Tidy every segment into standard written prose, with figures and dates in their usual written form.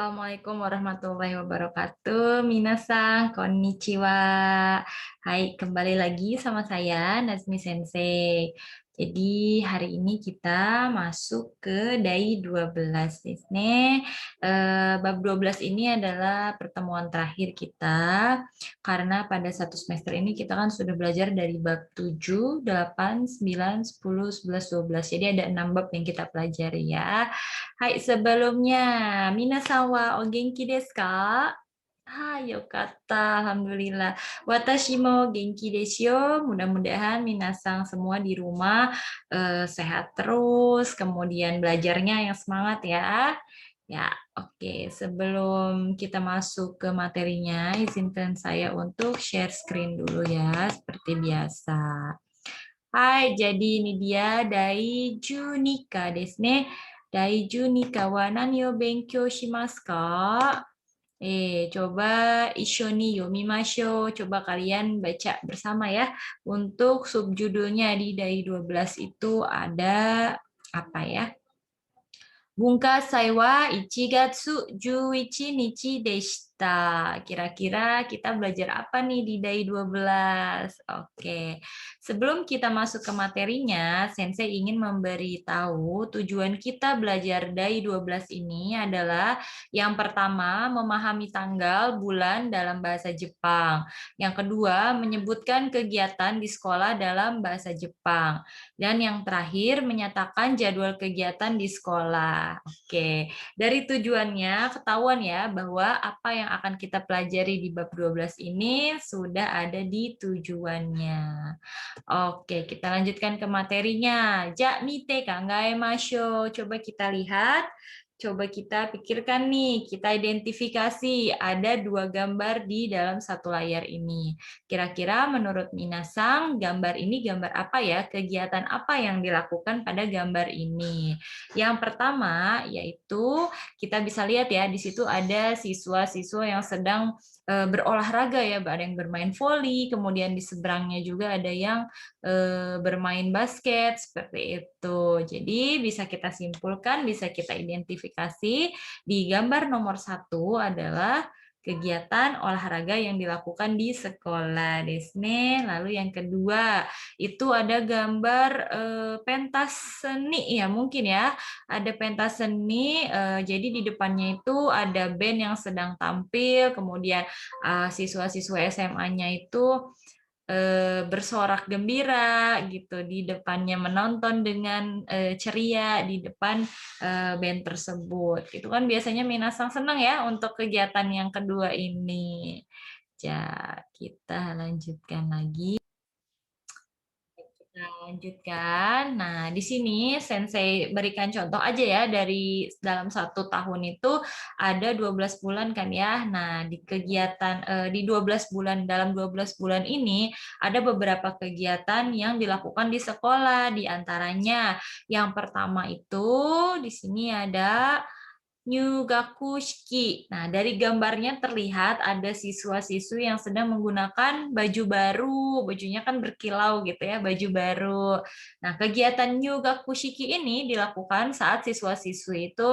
Assalamualaikum warahmatullahi wabarakatuh. Minasan, konnichiwa. Hai, kembali lagi sama saya, Nazmi Sensei. Jadi, hari ini kita masuk ke DAI 12. Bab 12 ini adalah pertemuan terakhir kita, karena pada satu semester ini kita kan sudah belajar dari bab 7, 8, 9, 10, 11, 12. Jadi ada 6 bab yang kita pelajari ya. Hai, sebelumnya, minasan wa o genki desu ka? Hai, yokata, alhamdulillah. Watashi mo genki desu yo. Mudah-mudahan minasan semua di rumah sehat terus, kemudian belajarnya yang semangat ya. Ya, oke. Sebelum kita masuk ke materinya, izinkan saya untuk share screen dulu ya, seperti biasa. Hai, jadi ini dia Daiju Nika desu ne. Daiju Nika wa nani o benkyou shimasu ka? Coba isho ni yomimashou. Coba kalian baca bersama ya. Untuk subjudulnya di Dai 12 itu ada apa ya? Bungasai wa 1 gatsu 11 nichi deshita. Kira-kira kita belajar apa nih di Dai 12? Oke. Sebelum kita masuk ke materinya, Sensei ingin memberitahu tujuan kita belajar Dai 12 ini adalah yang pertama, memahami tanggal, bulan dalam bahasa Jepang. Yang kedua, menyebutkan kegiatan di sekolah dalam bahasa Jepang. Dan yang terakhir, menyatakan jadwal kegiatan di sekolah. Oke, dari tujuannya ketahuan ya bahwa apa yang akan kita pelajari di bab 12 ini sudah ada di tujuannya. Oke, kita lanjutkan ke materinya. Ja mite kangaemashou. Coba kita lihat. Coba kita pikirkan nih, kita identifikasi ada 2 gambar di dalam satu layar ini. Kira-kira menurut Minasang, gambar ini gambar apa ya? Kegiatan apa yang dilakukan pada gambar ini? Yang pertama yaitu kita bisa lihat ya, di situ ada siswa-siswa yang sedang berolahraga ya, ada yang bermain voli, kemudian di seberangnya juga ada yang bermain basket seperti itu. Jadi bisa kita simpulkan, bisa kita identifikasi di gambar nomor 1 adalah kegiatan olahraga yang dilakukan di sekolah desne. Lalu yang kedua itu ada gambar pentas seni ya, mungkin ya, ada pentas seni. Jadi di depannya itu ada band yang sedang tampil, kemudian siswa-siswa SMA-nya itu bersorak gembira gitu di depannya, menonton dengan ceria di depan band tersebut. Itu kan biasanya Minasang senang ya untuk kegiatan yang kedua ini. Ya, kita lanjutkan lagi. Kita lanjutkan. Nah, di sini Sensei berikan contoh aja ya, dari dalam 1 tahun itu ada 12 bulan kan ya. Nah, di kegiatan di 12 bulan, dalam 12 bulan ini ada beberapa kegiatan yang dilakukan di sekolah. Di antaranya yang pertama itu di sini ada Nyugaku Shiki. Nah, dari gambarnya terlihat ada siswa-siswi yang sedang menggunakan baju baru. Bajunya kan berkilau gitu ya, baju baru. Nah, kegiatan Nyugaku Shiki ini dilakukan saat siswa-siswi itu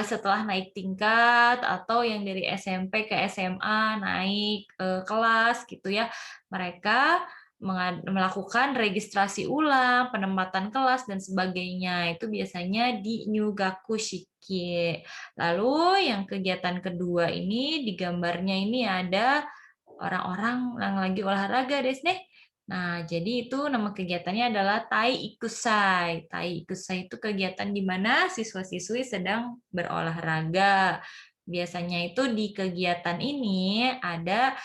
setelah naik tingkat atau yang dari SMP ke SMA naik kelas gitu ya. Mereka melakukan registrasi ulang, penempatan kelas dan sebagainya. Itu biasanya di Nyugaku Shiki. Lalu yang kegiatan kedua ini di gambarnya ini ada orang-orang yang lagi olahraga desu ne. Nah, jadi itu nama kegiatannya adalah Tai Ikusai. Tai Ikusai itu kegiatan di mana siswa-siswi sedang berolahraga. Biasanya itu di kegiatan ini ada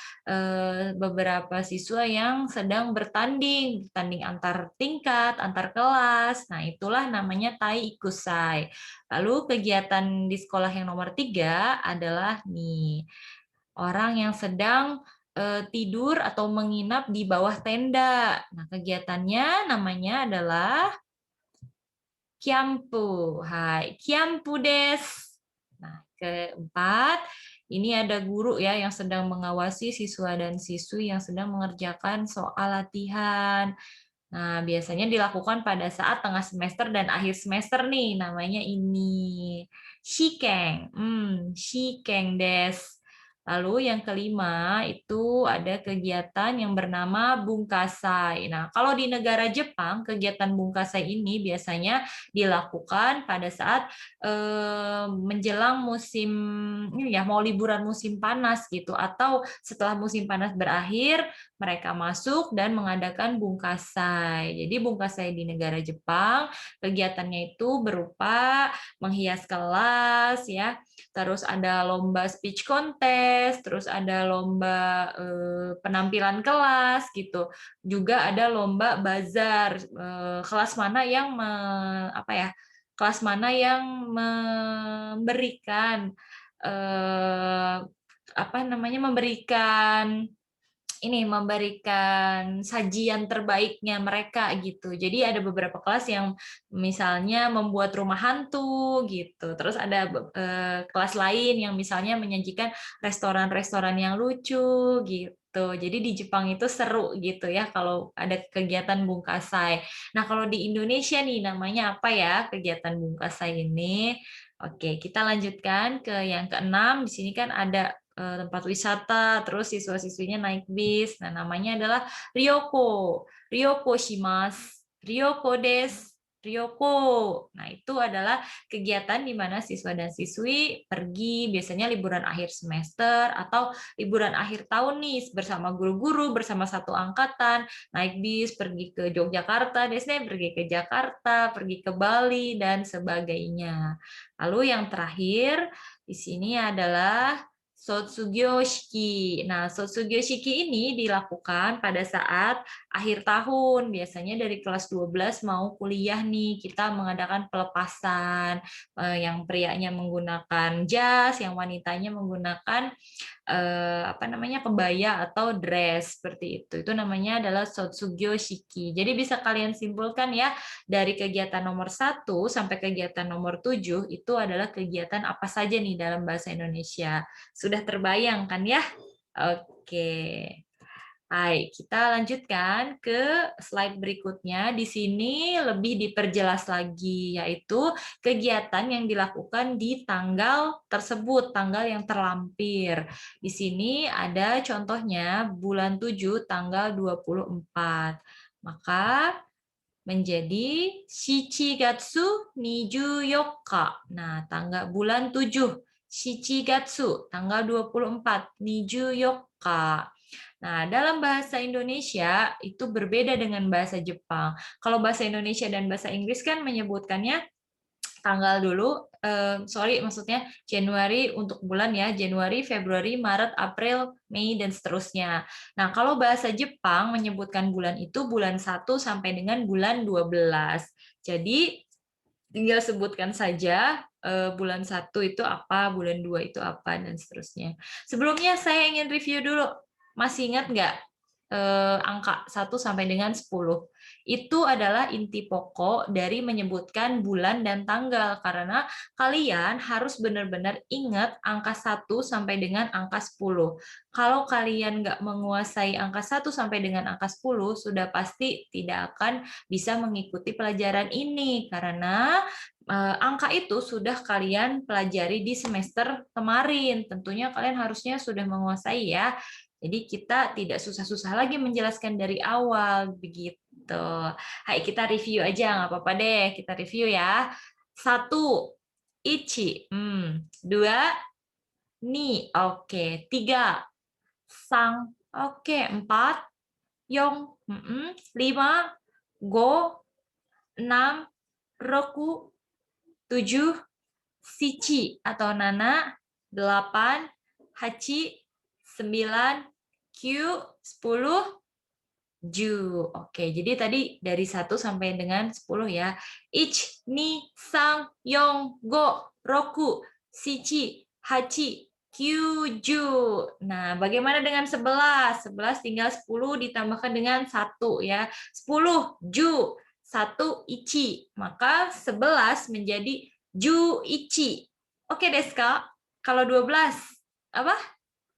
beberapa siswa yang sedang bertanding, bertanding antar tingkat, antar kelas. Nah, itulah namanya Tai Ikusai. Lalu kegiatan di sekolah yang nomor 3 adalah nih, orang yang sedang tidur atau menginap di bawah tenda. Nah, kegiatannya namanya adalah Kyampu. Hai, Kyampu des. Nah, keempat, ini ada guru ya yang sedang mengawasi siswa dan siswi yang sedang mengerjakan soal latihan. Nah, biasanya dilakukan pada saat tengah semester dan akhir semester nih, namanya ini shikeng. Shikeng des. Lalu yang kelima itu ada kegiatan yang bernama bungkasai. Nah, kalau di negara Jepang, kegiatan bungkasai ini biasanya dilakukan pada saat menjelang musim ini ya, mau liburan musim panas gitu, atau setelah musim panas berakhir mereka masuk dan mengadakan bungkasai. Jadi bungkasai di negara Jepang, kegiatannya itu berupa menghias kelas ya, terus ada lomba speech contest, terus ada lomba penampilan kelas gitu. Juga ada lomba bazar, kelas mana yang apa ya? Kelas mana yang memberikan apa namanya, memberikan sajian terbaiknya mereka gitu. Jadi ada beberapa kelas yang misalnya membuat rumah hantu gitu. Terus ada kelas lain yang misalnya menyajikan restoran-restoran yang lucu gitu. Jadi di Jepang itu seru gitu ya kalau ada kegiatan bungkasai. Nah, kalau di Indonesia nih namanya apa ya kegiatan bungkasai ini? Oke, kita lanjutkan ke yang keenam. Di sini kan ada tempat wisata, terus siswa-siswinya naik bis. Nah, namanya adalah Ryoko. Ryoko shimasu. Ryoko des. Ryoko. Nah, itu adalah kegiatan di mana siswa dan siswi pergi biasanya liburan akhir semester atau liburan akhir tahun nih bersama guru-guru, bersama satu angkatan, naik bis pergi ke Yogyakarta, desnya pergi ke Jakarta, pergi ke Bali dan sebagainya. Lalu yang terakhir di sini adalah Sotsugyo-shiki. Nah, Sotsugyo-shiki ini dilakukan pada saat akhir tahun. Biasanya dari kelas 12 mau kuliah nih, kita mengadakan pelepasan. Yang prianya menggunakan jas, yang wanitanya menggunakan apa namanya, kebaya atau dress seperti itu. Itu namanya adalah Sotsugyo Shiki. Jadi bisa kalian simpulkan ya dari kegiatan nomor 1 sampai kegiatan nomor 7 itu adalah kegiatan apa saja nih dalam bahasa Indonesia. Sudah terbayang kan ya? Oke. Baik, kita lanjutkan ke slide berikutnya. Di sini lebih diperjelas lagi, yaitu kegiatan yang dilakukan di tanggal tersebut, tanggal yang terlampir. Di sini ada contohnya bulan 7 tanggal 24. Maka menjadi Shichigatsu Nijuyokka. Nah, tanggal bulan 7 Shichigatsu tanggal 24 Nijuyokka. Nah, dalam bahasa Indonesia itu berbeda dengan bahasa Jepang. Kalau bahasa Indonesia dan bahasa Inggris kan menyebutkannya tanggal dulu, maksudnya Januari untuk bulan ya, Januari, Februari, Maret, April, Mei, dan seterusnya. Nah, kalau bahasa Jepang menyebutkan bulan itu bulan 1 sampai dengan bulan 12. Jadi, tinggal sebutkan saja bulan 1 itu apa, bulan 2 itu apa, dan seterusnya. Sebelumnya saya ingin review dulu. Masih ingat nggak angka 1 sampai dengan 10? Itu adalah inti pokok dari menyebutkan bulan dan tanggal, karena kalian harus benar-benar ingat angka 1 sampai dengan angka 10. Kalau kalian nggak menguasai angka 1 sampai dengan angka 10, sudah pasti tidak akan bisa mengikuti pelajaran ini, karena angka itu sudah kalian pelajari di semester kemarin. Tentunya kalian harusnya sudah menguasai ya. Jadi kita tidak susah-susah lagi menjelaskan dari awal, begitu. Hai, kita review aja, nggak apa-apa deh. Kita review ya. 1, ichi. 2, ni. Oke. 3, sang. Oke. 4, yong. 5, go. 6, roku. 7, sichi atau nana. 8, hachi. 9, Q, 10, Ju. Oke, jadi tadi dari 1 sampai dengan 10 ya. Ich, ni, sang, yong, go, roku, shichi, hachi, kyuju. Nah, bagaimana dengan 11? 11 tinggal 10 ditambahkan dengan 1 ya. 10, ju. 1, ichi. Maka 11 menjadi ju, ichi. Oke, desu ka? Kalau 12, apa?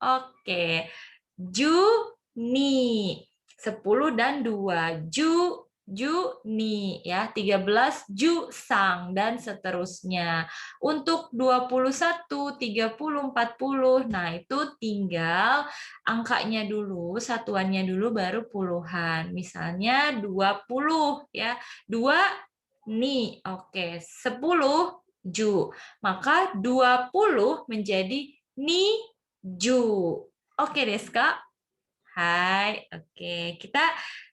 Oke. Juni. 10 dan 2. Juni. Juni ya, 13 Jusang dan seterusnya. Untuk 21, 30, 40, nah itu tinggal angkanya dulu, satuannya dulu baru puluhan. Misalnya 20 ya. 2 ni. Oke, 10 ju. Maka 20 menjadi ni ju. Oke, Desu ka? Hai, oke. Kita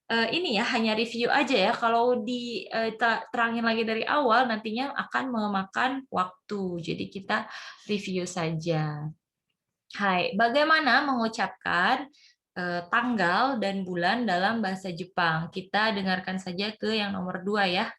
ini ya hanya review aja ya. Kalau terangin lagi dari awal nantinya akan memakan waktu. Jadi kita review saja. Hai, bagaimana mengucapkan tanggal dan bulan dalam bahasa Jepang? Kita dengarkan saja ke yang nomor 2 ya.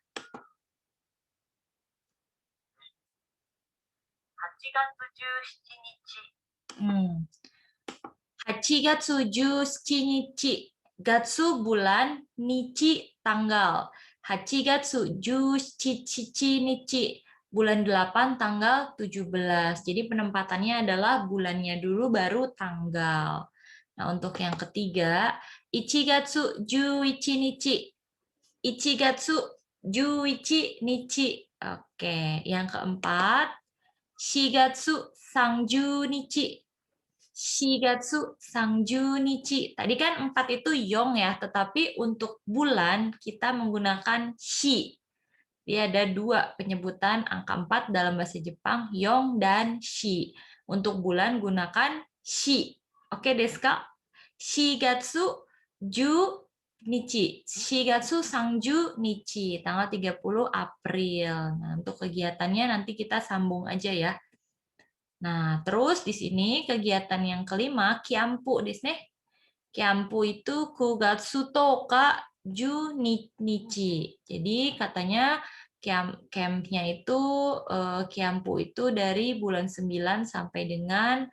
8月17日。Gatsu bulan, Nichi tanggal. 8 gatsu 17 nichi. Bulan 8 tanggal 17. Jadi penempatannya adalah bulannya dulu baru tanggal. Nah, untuk yang ketiga, 1 gatsu 11 nichi. 1 gatsu 11 nichi. Oke, yang keempat, 4 gatsu 30 nichi. Shigatsu Sangjunichi. Tadi kan 4 itu yong ya, tetapi untuk bulan kita menggunakan shi. Dia ada 2 penyebutan angka 4 dalam bahasa Jepang, yong dan shi. Untuk bulan gunakan shi. Oke, desu ka? Shigatsu Ju Nichi. Shigatsu Sangju Nichi. Tanggal 30 April. Nah, untuk kegiatannya nanti kita sambung aja ya. Nah, terus di sini kegiatan yang kelima, Kiampu desu ne. Kiampu itu Kugatsu to ka Ju Nichi. Jadi katanya campnya itu Kiampu itu dari bulan 9 sampai dengan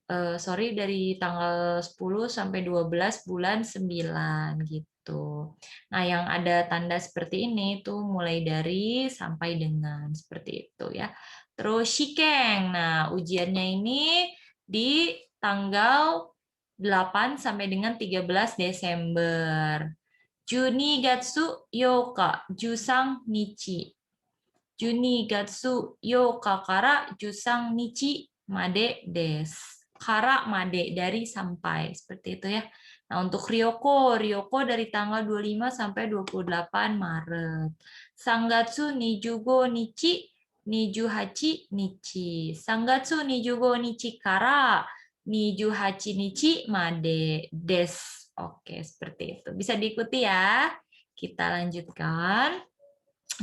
dari tanggal 10 sampai 12 bulan 9 gitu. Nah, yang ada tanda seperti ini tuh mulai dari sampai dengan seperti itu ya. Terus Shikeng. Nah, ujiannya ini di tanggal 8 sampai dengan 13 Desember. Juni Gatsu Yoka Jusang Nichi. Juni Gatsu Yoka kara Jusang Nichi Made des. Kara Made dari sampai seperti itu ya. Nah, untuk Ryoko dari tanggal 25 sampai 28 Maret. Sangatsu Nijugo Nichi Nijuhachi Nichi. Sangatsu Nijugo Nichi kara Nijuhachi Nichi Made des. Oke, seperti itu. Bisa diikuti ya. Kita lanjutkan.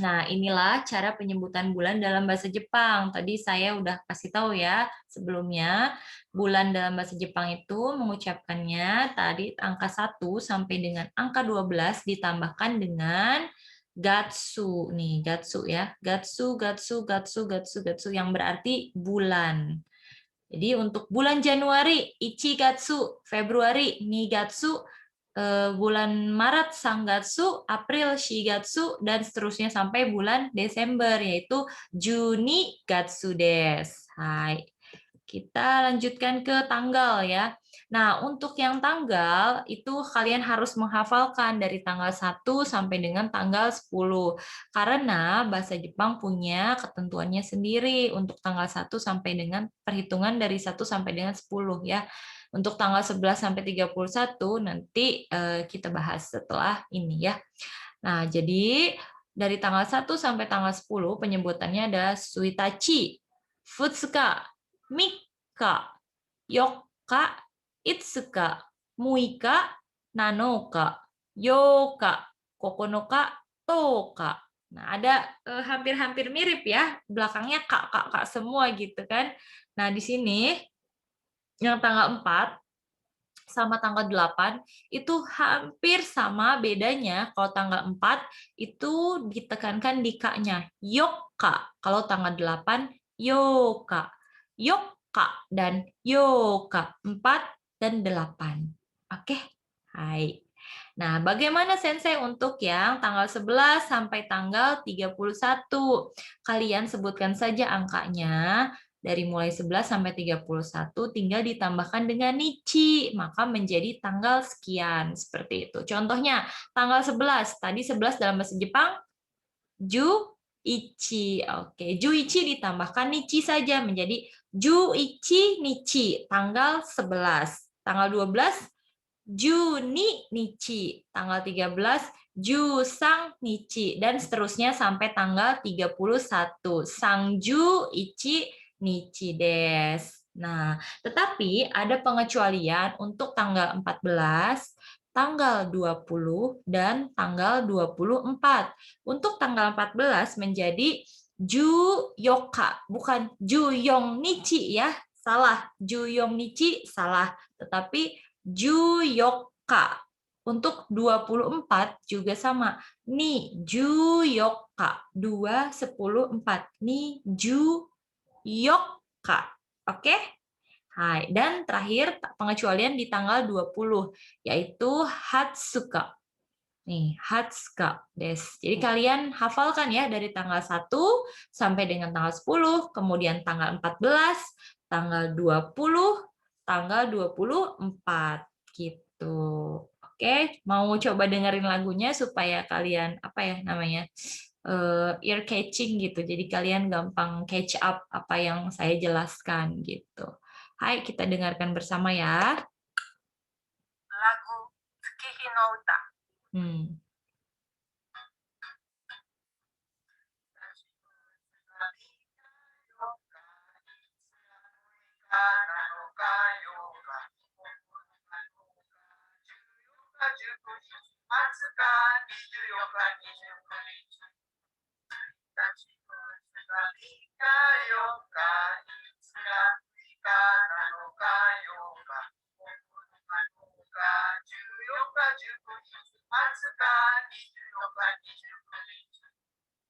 Nah, inilah cara penyebutan bulan dalam bahasa Jepang. Tadi saya udah kasih tahu ya sebelumnya, bulan dalam bahasa Jepang itu mengucapkannya tadi angka 1 sampai dengan angka 12 ditambahkan dengan gatsu. Nih, gatsu ya. Gatsu, gatsu, gatsu, gatsu, gatsu yang berarti bulan. Jadi untuk bulan Januari, Ichigatsu, Februari, Nigatsu, bulan Maret Sangatsu, April Shigatsu, dan seterusnya sampai bulan Desember, yaitu Juni Gatsu des. Hai. Kita lanjutkan ke tanggal ya. Nah, untuk yang tanggal itu kalian harus menghafalkan dari tanggal 1 sampai dengan tanggal 10. Karena bahasa Jepang punya ketentuannya sendiri untuk tanggal 1 sampai dengan perhitungan dari 1 sampai dengan 10 ya. Untuk tanggal 11 sampai 31 nanti kita bahas setelah ini ya. Nah, jadi dari tanggal 1 sampai tanggal 10 penyebutannya adalah Suitachi, Futsuka, Mika, Yoka, Itsuka, Muika, Nanoka, Yoka, Kokonoka, Toka. Nah, ada hampir-hampir mirip ya, belakangnya kak semua gitu kan. Nah, di sini yang tanggal 4 sama tanggal 8 itu hampir sama, bedanya kalau tanggal 4 itu ditekankan di K-nya. Yoka. Kalau tanggal 8 yoka. Yoka dan yoka. 4 dan 8. Oke. Hai. Nah, bagaimana Sensei untuk yang tanggal 11 sampai tanggal 31? Kalian sebutkan saja angkanya. dari mulai 11 sampai 31 tinggal ditambahkan dengan nichi, maka menjadi tanggal sekian, seperti itu. Contohnya, tanggal 11, tadi 11 dalam bahasa Jepang, Juichi. Oke, Juichi ditambahkan nichi saja menjadi Juichi nichi, tanggal 11. Tanggal 12, Juni nichi, tanggal 13, Jusang nichi, dan seterusnya sampai tanggal 31. Sangju ichi nichi des. Nah, tetapi ada pengecualian untuk tanggal 14, tanggal 20, dan tanggal 24. Untuk tanggal 14 menjadi Juyoka, bukan Juyong nichi ya. Salah, Juyong nichi salah. Tetapi Juyoka. Untuk 24 juga sama. Ni Juyoka. 2, 10, 4. Ni Juyoka. Oke? Hai. Dan terakhir pengecualian di tanggal 20, yaitu Hatsuka. Nih, Hatsuka des. Jadi kalian hafalkan ya dari tanggal 1 sampai dengan tanggal 10, kemudian tanggal 14, tanggal 20, tanggal 24 gitu. Oke, mau coba dengerin lagunya supaya kalian apa ya namanya? Ear catching gitu. Jadi kalian gampang catch up apa yang saya jelaskan gitu. Hai, kita dengarkan bersama ya. Lagu Tsukihi no Uta. Hmm.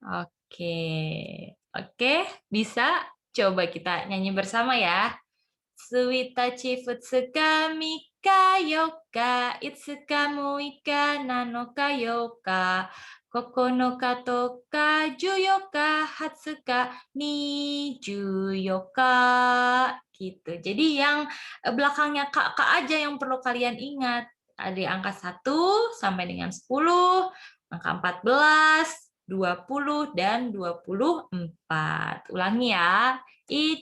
Oke. Oke, bisa? Coba kita nyanyi bersama ya. Suitachi futsuka mika yoka itsuka muika nanoka yoka kokonoka toka juyoka hatsuka ni juyoka gitu. Jadi yang belakangnya kak aja yang perlu kalian ingat. Ada angka 1 sampai dengan 10, angka 14, 20 dan 24. Ulangi ya. 1 2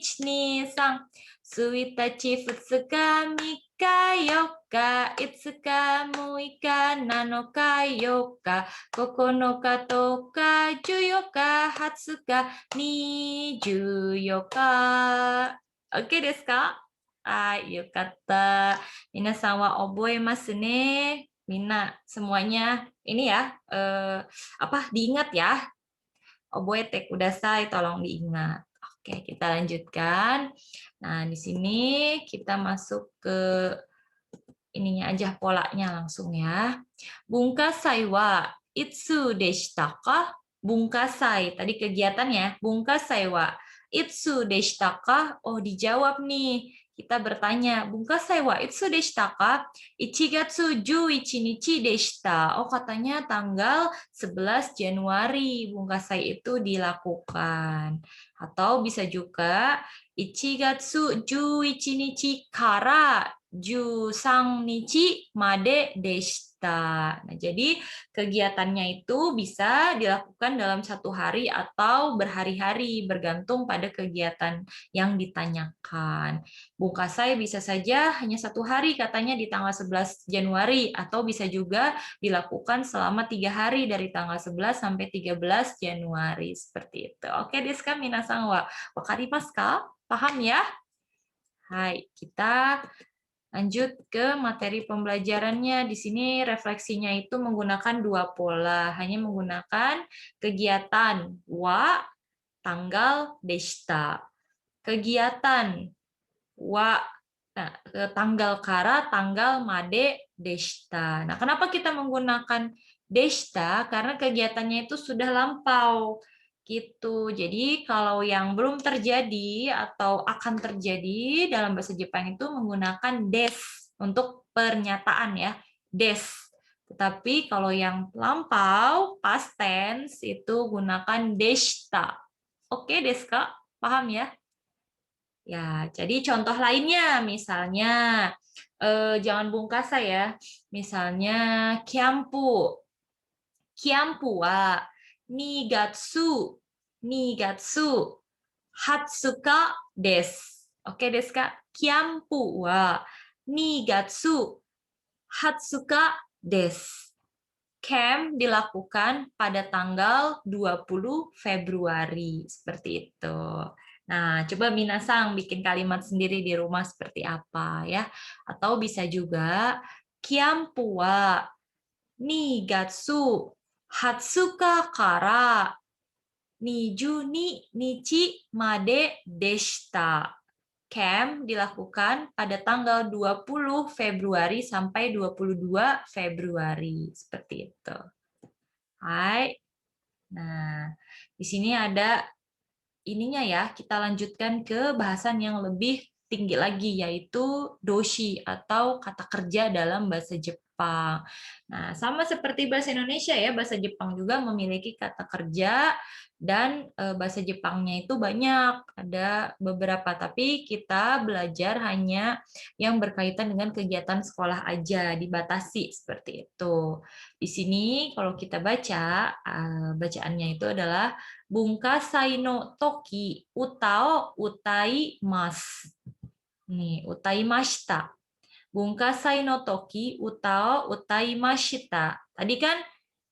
3 Suitachi futsuka mika yoka itsuka muika nanoka yoka kokonoka toka juyoka hatsuka ni juyoka. Oke desu ka? Yokatta. Minasan wa oboemasu ne. Mina semuanya ini ya diingat ya. Oboete kudasai, tolong diingat. Oke, kita lanjutkan. Nah, di sini kita masuk ke ininya aja polanya langsung ya. Bungkasai wa itsu deshita ka? Bungkasai, tadi kegiatannya. Bungkasai wa itsu deshita ka? Oh, dijawab nih. Kita bertanya, Bungkasai wa itsu deshita ka? 1 gatsu 11 nichi deshita. Oh, katanya tanggal 11 Januari Bungkasai itu dilakukan. Atau bisa juga 1月11日から13日まででした。Nah, jadi kegiatannya itu bisa dilakukan dalam 1 hari atau berhari-hari, bergantung pada kegiatan yang ditanyakan. Bungkasai bisa saja hanya 1 hari, katanya di tanggal 11 Januari, atau bisa juga dilakukan selama 3 hari dari tanggal 11 sampai 13 Januari, seperti itu. Oke, desu ka minasan wa wakarimasu ka? Paham ya? Hai, kita lanjut ke materi pembelajarannya. Di sini refleksinya itu menggunakan 2 pola, hanya menggunakan kegiatan wa, tanggal, deshita. Kegiatan wa, nah, tanggal kara, tanggal made, deshita. Nah, kenapa kita menggunakan deshita? Karena kegiatannya itu sudah lampau. Gitu. Jadi kalau yang belum terjadi atau akan terjadi dalam bahasa Jepang itu menggunakan des untuk pernyataan ya, des. Tetapi kalau yang lampau, past tense itu gunakan deshita. Oke, desu ka? Paham ya? Ya, jadi contoh lainnya misalnya jangan bungkasa ya. Misalnya kiampu. Kiampu wa nigatsu. Nigatsu. Hatsuka desu. Oke, desu ka? Kiampu wa nigatsu. Hatsuka desu. Camp dilakukan pada tanggal 20 Februari. Seperti itu. Nah, coba minasang bikin kalimat sendiri di rumah seperti apa ya. Atau bisa juga Kiampu wa Nigatsu Hatsuka kara Nijuni Nichi made deshita. Camp dilakukan pada tanggal 20 Februari sampai 22 Februari. Seperti itu. Hai. Nah, di sini ada ininya ya, kita lanjutkan ke bahasan yang lebih tinggi lagi, yaitu doshi atau kata kerja dalam bahasa Jepang. Nah, sama seperti bahasa Indonesia ya, bahasa Jepang juga memiliki kata kerja dan bahasa Jepangnya itu banyak, ada beberapa, tapi kita belajar hanya yang berkaitan dengan kegiatan sekolah aja, dibatasi seperti itu. Di sini kalau kita baca, bacaannya itu adalah Bunkasai no toki utao utaimasu. Nih, utaimashita. Bunkasai no toki utao utaimashita. Tadi kan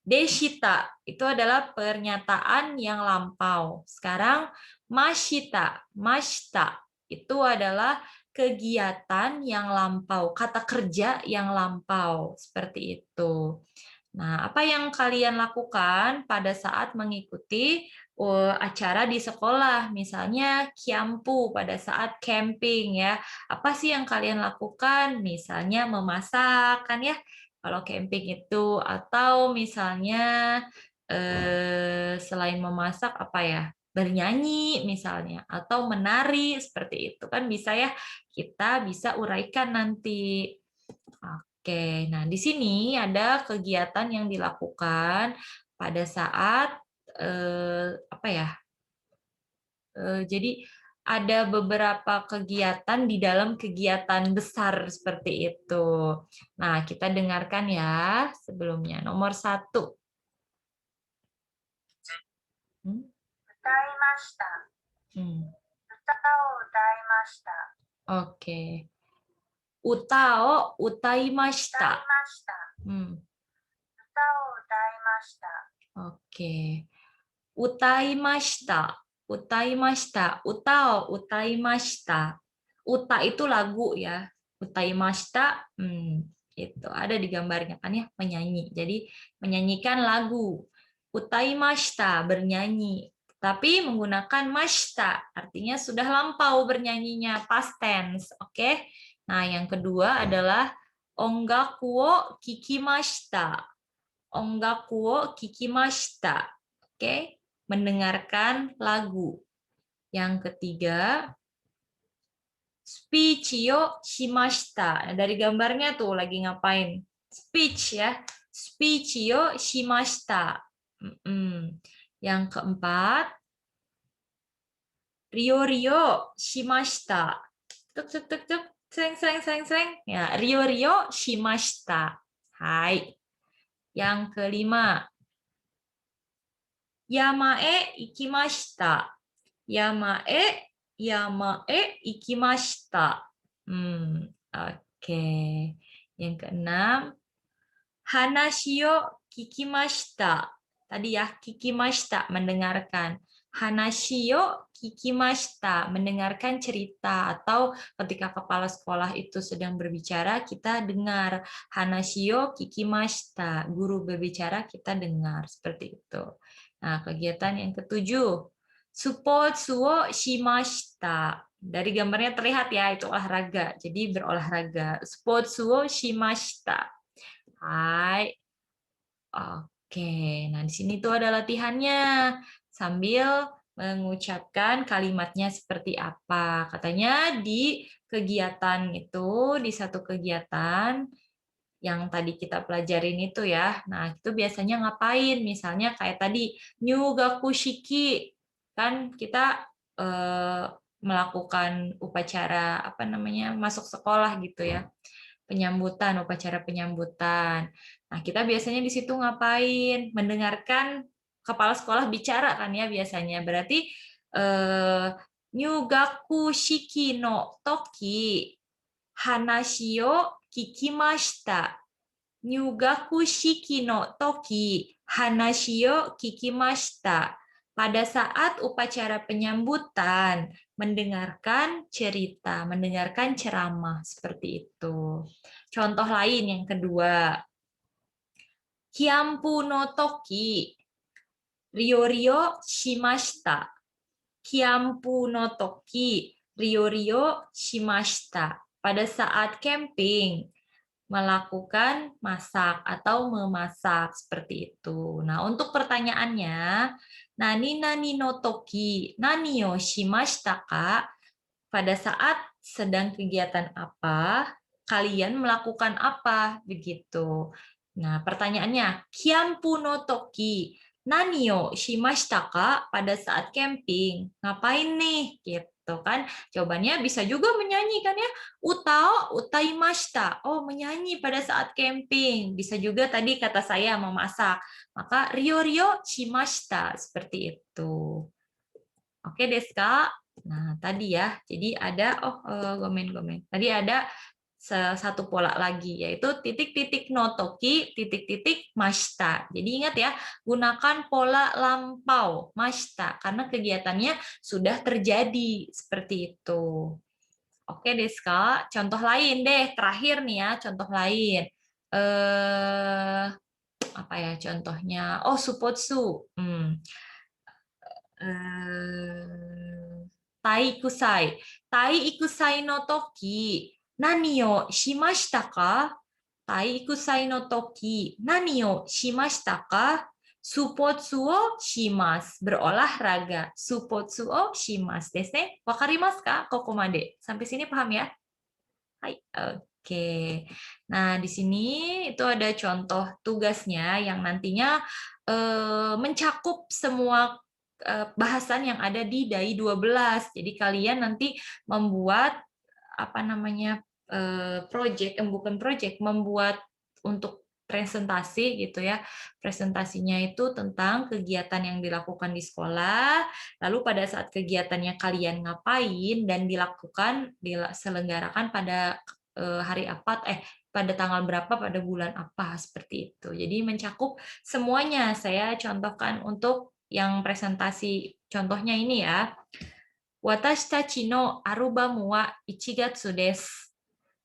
deshita itu adalah pernyataan yang lampau. Sekarang mashita, mashita itu adalah kegiatan yang lampau, kata kerja yang lampau, seperti itu. Nah, apa yang kalian lakukan pada saat mengikuti acara di sekolah, misalnya kiampu pada saat camping ya. Apa sih yang kalian lakukan? Misalnya memasak kan ya, kalau camping itu, atau misalnya selain memasak apa ya? Bernyanyi misalnya, atau menari seperti itu kan bisa ya. Kita bisa uraikan nanti. Oke, nah di sini ada kegiatan yang dilakukan pada saat apa ya? Jadi ada beberapa kegiatan di dalam kegiatan besar seperti itu. Nah, kita dengarkan ya sebelumnya. Nomor 1. 歌いました。Hmm, 歌を歌いました。Oke. Uta o utaimashita. 歌いました。Hmm, 歌を歌いました。Oke. Utaimashita. Utaimashita. Uta o utaimashita. Uta itu lagu ya. Utaimashita, itu ada di gambarnya kan ya, menyanyi. Jadi menyanyikan lagu. Utaimashita, bernyanyi. Tapi menggunakan mashita, artinya sudah lampau bernyanyinya, past tense. Oke. Nah, yang kedua adalah ongaku wo kikimashita. Ongaku wo kikimashita. Oke, mendengarkan lagu. Yang ketiga, speech yo shimashita. Nah, dari gambarnya tuh lagi ngapain? Speech ya. Speech yo shimashita. Yang keempat, rio rio shimashita. Tuk tuk tuk tuk, seng seng seng seng. Ya, rio rio shimashita. Hai. Yang kelima, Yamae ikimashita. Yamae, yamae ikimashita. Oke. Yang keenam, hanashi yo kikimashita. Tadi ya, kikimashita, mendengarkan. Hanashi yo kikimashita, mendengarkan cerita. Atau ketika kepala sekolah itu sedang berbicara, kita dengar. Hanashi yo kikimashita, guru berbicara, kita dengar. Seperti itu. Nah, kegiatan yang ketujuh, Supotsu wo shimashita. Dari gambarnya terlihat ya, itu olahraga. Jadi berolahraga. Supotsu wo shimashita. Hai. Oke, nah di sini tuh ada latihannya. Sambil mengucapkan kalimatnya seperti apa. Katanya di kegiatan itu, di satu kegiatan yang tadi kita pelajarin itu ya. Nah, itu biasanya ngapain? Misalnya kayak tadi Nyugaku Shiki. Kan kita melakukan upacara apa namanya masuk sekolah gitu ya, penyambutan, upacara penyambutan. Nah, kita biasanya di situ ngapain? Mendengarkan kepala sekolah bicara kan ya biasanya. Berarti Nyugaku shiki no toki hanashi o kikimashita. Nyugaku shiki no toki hanashi o kikimashita. Pada saat upacara penyambutan, mendengarkan cerita, mendengarkan ceramah seperti itu. Contoh lain yang kedua, Kyampu no toki ryo-ryo shimashita. Kyampu no toki ryo-ryo shimashita. Pada saat camping, melakukan masak atau memasak seperti itu. Nah, untuk pertanyaannya, nani nani no toki nani o shimashita ka? Pada saat sedang kegiatan apa, kalian melakukan apa begitu. Nah, pertanyaannya, kyampu no toki nani o shimashita ka? Pada saat camping, ngapain nih? Gitu kan. Jawabannya bisa juga menyanyi kan ya. Utao utaimashita. Oh, menyanyi pada saat camping. Bisa juga tadi kata saya memasak. Maka ryo-ryo shimashita seperti itu. Oke, Deska. Nah, tadi ya. Jadi ada gomen-gomen. Tadi ada satu pola lagi yaitu titik-titik no toki, titik-titik mashita. Jadi ingat ya, gunakan pola lampau mashita karena kegiatannya sudah terjadi seperti itu. Oke, Deska. Contoh lain deh, terakhir nih ya, contoh lain. Apa ya contohnya? Oh, supotsu. Tai ikusai. Tai ikusai no toki, nani o shimashita ka? Tai ikusai no toki, nani o shimashita ka? Supotsu o shimasu. Berolahraga. Supotsu o shimasu desu ne. Wakarimasu ka? Kokomade. Sampai sini paham ya? Hai. Oke. Nah, di sini itu ada contoh tugasnya yang nantinya mencakup semua bahasan yang ada di DAI 12. Jadi kalian nanti membuat apa namanya project, bukan project, membuat untuk presentasi gitu ya. Presentasinya itu tentang kegiatan yang dilakukan di sekolah, lalu pada saat kegiatannya kalian ngapain dan diselenggarakan pada hari apa pada tanggal berapa pada bulan apa seperti itu. Jadi mencakup semuanya. Saya contohkan untuk yang presentasi contohnya ini ya. Watashi tachi no arubamu wa 1月です。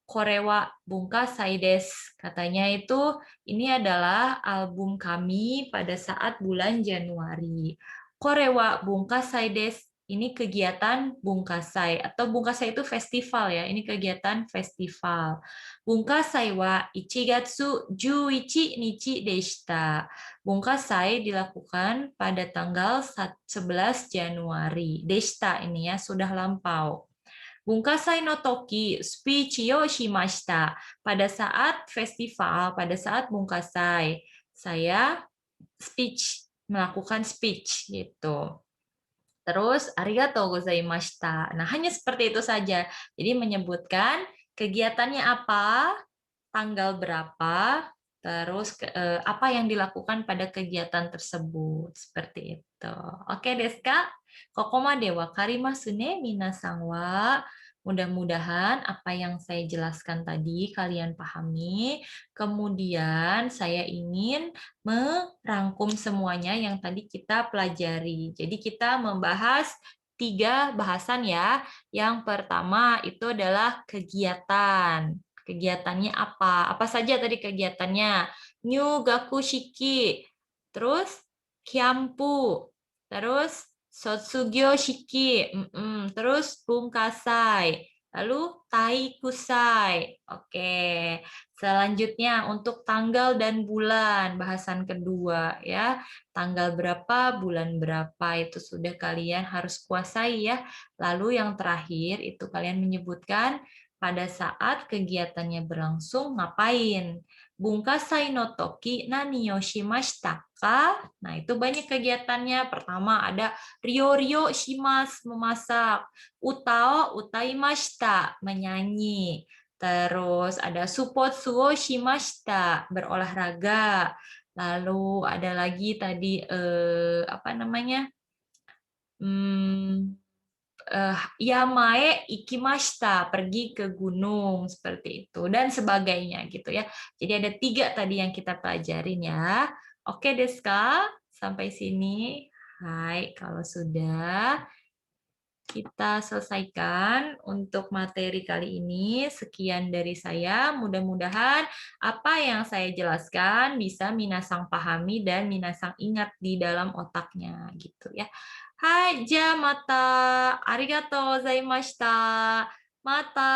Kore wa bungasai desu. Katanya itu ini adalah album kami pada saat bulan Januari. Kore wa bungasai desu. Ini kegiatan bungkasai atau bungkasai itu festival ya. Ini kegiatan festival. Bungkasai wa 1月11日でした. Bungkasai dilakukan pada tanggal 11 Januari. Deshita ini ya sudah lampau. Bungkasai no toki speech yo shimashita. Pada saat festival, pada saat bungkasai, saya melakukan speech gitu. Terus arigatou gozaimashita. Nah, hanya seperti itu saja. Jadi menyebutkan kegiatannya apa, tanggal berapa, terus apa yang dilakukan pada kegiatan tersebut. Seperti itu. Oke, Deska. Kokomade wa wakarimasu ne, minasan wa. Mudah-mudahan apa yang saya jelaskan tadi kalian pahami. Kemudian saya ingin merangkum semuanya yang tadi kita pelajari. Jadi kita membahas 3 bahasan ya. Yang pertama itu adalah kegiatan. Kegiatannya apa? Apa saja tadi kegiatannya? Nyugaku shiki, terus kyampu, terus Sotsugyo shiki, terus bungkasai, lalu taikusai. Oke, selanjutnya untuk tanggal dan bulan, bahasan kedua ya. Tanggal berapa, bulan berapa itu sudah kalian harus kuasai ya. Lalu yang terakhir itu kalian menyebutkan pada saat kegiatannya berlangsung ngapain? Bungasai no toki nani o shimashita ka? Nah, itu banyak kegiatannya. Pertama ada ryo-ryo shimasu, memasak. Utao utaimashita, menyanyi. Terus ada supotsu wo shimashita, berolahraga. Lalu ada lagi tadi apa namanya? Hmm, Yamae ikimashita, pergi ke gunung seperti itu dan sebagainya gitu ya. Jadi ada 3 tadi yang kita pelajarin ya. Oke, Deska, sampai sini. Hai, kalau sudah kita selesaikan untuk materi kali ini. Sekian dari saya. Mudah-mudahan apa yang saya jelaskan bisa minasang pahami dan minasang ingat di dalam otaknya gitu ya. Hai, ja mata. Arigatou gozaimashita. Mata.